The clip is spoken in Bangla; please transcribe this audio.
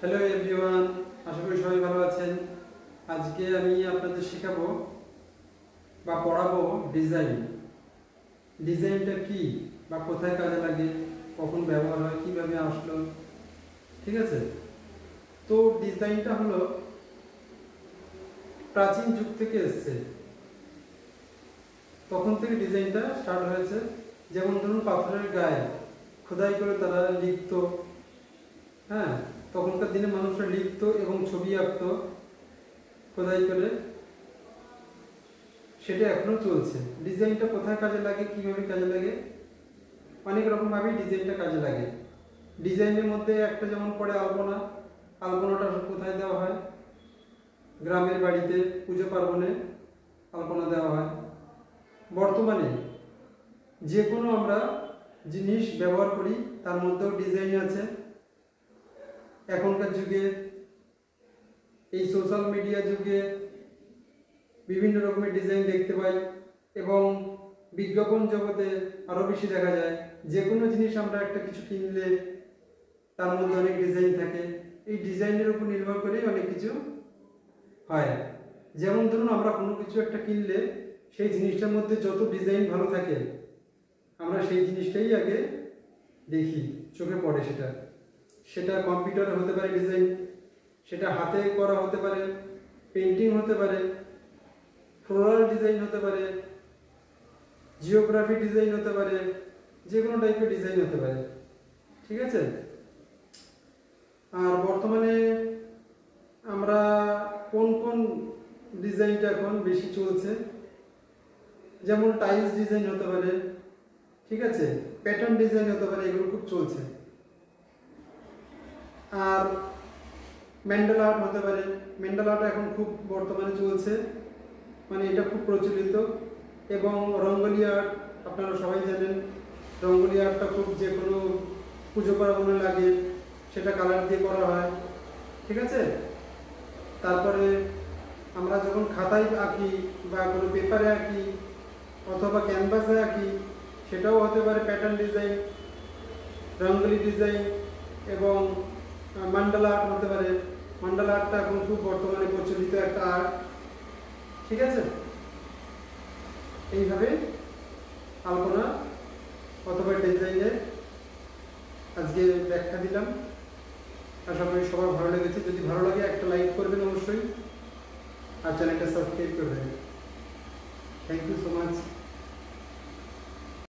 হ্যালো এভরিওয়ান, আশা করি সবাই ভালো আছেন। আজকে আমি আপনাদের শেখাবো বা পড়াবো ডিজাইনটা কি বা কোথায় কাজে লাগে, কখন ব্যবহার হয়, কিভাবে আসলো। ঠিক আছে, তো ডিজাইনটা হলো প্রাচীন যুগ থেকে এসছে। তখন থেকে ডিজাইনটা স্টার্ট হয়েছে। যেমন ধরুন, পাথরের গায়ে খোদাই করে তারা লিখতো। হ্যাঁ, তখনকার দিনে মানুষরা লিখতো এবং ছবি আঁকতো খোদাই করে, সেটা এখনো চলছে। ডিজাইনটা কোথায় কাজে লাগে, কিভাবে কাজে লাগে, অনেক রকমভাবেই ডিজাইনটা কাজে লাগে। ডিজাইনের মধ্যে একটা যেমন পড়ে আলপনা। আলপনাটা কোথায় দেওয়া হয়? গ্রামের বাড়িতে পুজো পার্বণে আলপনা দেওয়া হয়। বর্তমানে যে কোনো আমরা জিনিস ব্যবহার করি, তার মধ্যেও ডিজাইন আছে। এখনকার যুগে, এই সোশ্যাল মিডিয়া যুগে বিভিন্ন রকমের ডিজাইন দেখতে পাই এবং বিজ্ঞাপন জগতে আরও বেশি দেখা যায়। যে কোনো জিনিস আমরা একটা কিছু কিনলে তার মধ্যে অনেক ডিজাইন থাকে। এই ডিজাইনের উপর নির্ভর করেই অনেক কিছু হয়। যেমন ধরুন, আমরা কোনো কিছু একটা কিনলে সেই জিনিসটার মধ্যে যত ডিজাইন ভালো থাকে, আমরা সেই জিনিসটাই আগে দেখি, চোখে পড়ে। সেটা কম্পিউটারে হতে পারে ডিজাইন, সেটা হাতে করা হতে পারে, পেন্টিং হতে পারে, ফ্লোরাল ডিজাইন হতে পারে, জিওগ্রাফি ডিজাইন হতে পারে, যে কোনো টাইপের ডিজাইন হতে পারে। ঠিক আছে, আর বর্তমানে আমরা কোন ডিজাইনটা এখন বেশি চলছে, যেমন টাইলস ডিজাইন হতে পারে, ঠিক আছে, প্যাটার্ন ডিজাইন হতে পারে, এগুলো খুব চলছে। আর ম্যান্ডালা আর্ট হতে পারে। ম্যান্ডালা আর্ট এখন খুব বর্তমানে চলছে, মানে এটা খুব প্রচলিত। এবং রঙ্গোলি আর্ট, আপনারা সবাই জানেন রঙ্গোলি আর্টটা খুব, যে কোনো পুজো পার্বণে লাগে, সেটা কালার দিয়ে করা হয়। ঠিক আছে, তারপরে আমরা যখন খাতায় আঁকি বা কোনো পেপারে আঁকি অথবা ক্যানভাসে আঁকি, সেটাও হতে পারে প্যাটার্ন ডিজাইন, রঙ্গোলি ডিজাইন। এবং মান্ডালা আর্ট হতে পারে। মান্ডালা আর্টটা এখন খুব বর্তমানে প্রচলিত একটা আর্ট। ঠিক আছে, এইভাবে আলপনা অথবা ডিজাইনের আজকে ব্যাখ্যা দিলাম। আশা করি সবার ভালো লেগেছে। যদি ভালো লাগে একটা লাইক করবেন অবশ্যই, আর চ্যানেলটা সাবস্ক্রাইব করবেন। Thank you so much.